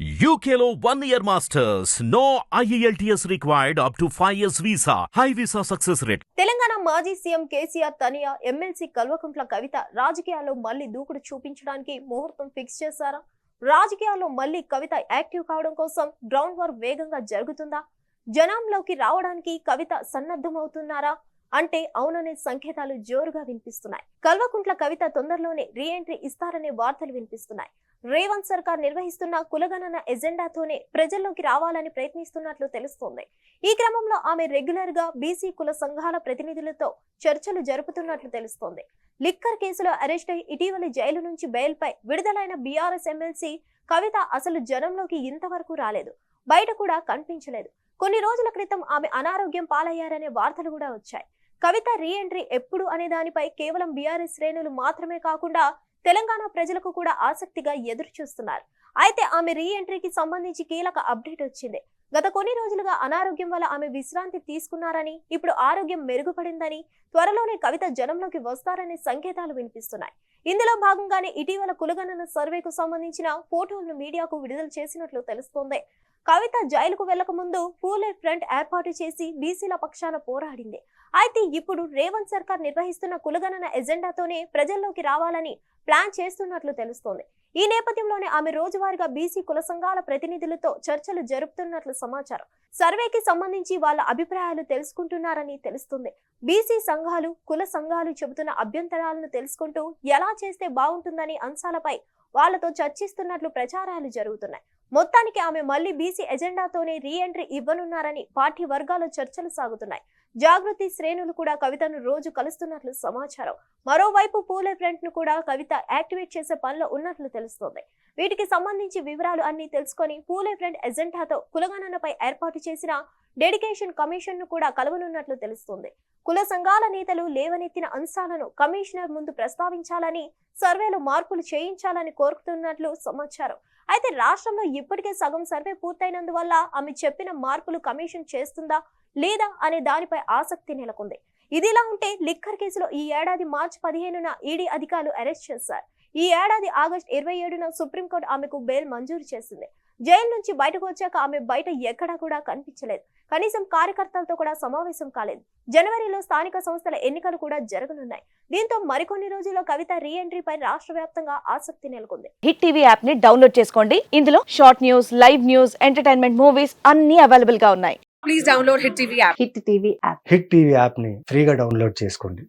UKLO 1 year masters. No IELTS required up to 5 years visa. High visa success rate. Telangana మాజీ CM KCR తనయ MLC Kalvakuntla Kavitha రాజకీయాల్లో మళ్లీ దూకుడు చూపించడానికి ముహూర్తం ఫిక్స్ చేశారా? రాజకీయాల్లో మళ్లీ కవిత యాక్టివ్ కావడం కోసం గ్రౌండ్ వర్క్ వేగంగా జరుగుతుందా? జనంలోకి రావడానికి కవిత సన్నద్ధమవుతున్నారా అంటే అవుననే సంకేతాలు జోరుగా వినిపిస్తున్నాయి. కల్వకుంట్ల కవిత తొందరలోనే రీ ఎంట్రీ ఇస్తారనే వార్తలు వినిపిస్తున్నాయి. రేవంత్ సర్కార్ నిర్వహిస్తున్న కులగణన ఎజెండాతోనే ప్రజల్లోకి రావాలని ప్రయత్నిస్తున్నట్లు తెలుస్తోంది. ఈ క్రమంలో ఆమె రెగ్యులర్ గా బీసీ కుల సంఘాల ప్రతినిధులతో చర్చలు జరుపుతున్నట్లు తెలుస్తోంది. లిక్కర్ కేసులో అరెస్ట్ అయి ఇటీవలి జైలు నుంచి బెయిల్ పై విడుదలైన బీఆర్ఎస్ ఎమ్మెల్సీ కవిత అసలు జనంలోకి ఇంతవరకు రాలేదు, బయట కూడా కనిపించలేదు. కొన్ని రోజుల క్రితం ఆమె అనారోగ్యం పాలయ్యారనే వార్తలు కూడా వచ్చాయి. కవిత రీ ఎంట్రీ ఎప్పుడు అనే దానిపై కేవలం బీఆర్ఎస్ శ్రేణులు మాత్రమే కాకుండా తెలంగాణ ప్రజలకు కూడా ఆసక్తిగా ఎదురు చూస్తున్నారు. అయితే ఆమె రీ ఎంట్రీకి సంబంధించి కీలక అప్డేట్ వచ్చింది. గత కొన్ని రోజులుగా అనారోగ్యం వల్ల ఆమె విశ్రాంతి తీసుకున్నారని, ఇప్పుడు ఆరోగ్యం మెరుగుపడిందని, త్వరలోనే కవిత జనంలోకి వస్తారనే సంకేతాలు వినిపిస్తున్నాయి. ఇందులో భాగంగానే ఇటీవల కులగణన సర్వేకు సంబంధించిన ఫోటోలను మీడియాకు విడుదల చేసినట్లు తెలుస్తోంది. కవిత జైలుకు వెళ్లక ముందు పూలే ఫ్రంట్ ఏర్పాటు చేసి బీసీల పక్షాన పోరాడింది. అయితే ఇప్పుడు రేవంత్ సర్కార్ నిర్వహిస్తున్న కులగణన ఎజెండాతోనే ప్రజల్లోకి రావాలని ప్లాన్ చేస్తున్నట్లు తెలుస్తోంది. ఈ నేపథ్యంలోనే ఆమె రోజువారీగా బీసీ కుల సంఘాల ప్రతినిధులతో చర్చలు జరుపుతున్నట్లు సమాచారం. సర్వేకి సంబంధించి వాళ్ళ అభిప్రాయాలు తెలుసుకుంటున్నారని తెలుస్తుంది. బీసీ సంఘాలు, కుల సంఘాలు చెబుతున్న అభ్యంతరాలను తెలుసుకుంటూ ఎలా చేస్తే బాగుంటుందని అంశాలపై వాళ్లతో చర్చిస్తున్నట్లు ప్రచారాలు జరుగుతున్నాయి. మొత్తానికి ఆమె మళ్లీ బీసీ ఎజెండాతోనే రీ ఎంట్రీ ఇవ్వనున్నారని పార్టీ వర్గాల్లో చర్చలు సాగుతున్నాయి. జాగృతి శ్రేణులు కూడా కవితను రోజు కలుస్తున్నట్లు సమాచారం. మరోవైపు పూలే ఫ్రంట్ ను కూడా కవిత యాక్టివేట్ చేసే పనిలో ఉన్నట్లు తెలుస్తోంది. వీటికి సంబంధించి వివరాలు అన్ని తెలుసుకొని పూలే ఫ్రంట్ ఎజెండాతో కులగణనపై ఏర్పాటు చేసిన డెడికేషన్ కమిషన్ ను కూడా కలవనున్నట్లు తెలుస్తోంది. కుల సంఘాల నేతలు లేవనెత్తిన అంశాలను కమిషనర్ ముందు ప్రస్తావించాలని, సర్వేలో మార్పులు చేయించాలని కోరుతున్నట్లు సమాచారం. అయితే రాష్ట్రంలో ఇప్పటికే సగం సర్వే పూర్తయినందువల్ల ఆమె చెప్పిన మార్పులు కమిషన్ చేస్తుందా లేదా అనే దానిపై ఆసక్తి నెలకొంది. ఇదిలా ఉంటే లిక్కర్ కేసులో ఈ ఏడాది మార్చి 15న ఈడీ అధికారులు అరెస్ట్ చేశారు. ఈ ఏడాది ఆగస్టు 27న సుప్రీంకోర్టు ఆమెకు బెయిల్ మంజూరు చేసింది. జైలు నుంచి బయటకు వచ్చాక ఆమె బయట ఎక్కడా కూడా కనిపించలేదు. కనీసం కార్యకర్తలతో కూడా సమావేశం కాలేదు. జనవరిలో స్థానిక సంస్థల ఎన్నికలు కూడా జరగనున్నాయి. దీంతో మరికొన్ని రోజుల్లో కవిత రీ ఎంట్రీపై రాష్ట్ర వ్యాప్తంగా ఆసక్తి నెలకొంది. హిట్ టీవీ యాప్ ని డౌన్లోడ్ చేసుకోండి. ఇందులో short news, live news, entertainment movies అన్ని అవైలబుల్ గా ఉన్నాయి. Please download Hit TV app. Hit TV app hit TV app ని ఫ్రీగా డౌన్లోడ్ చేసుకోండి.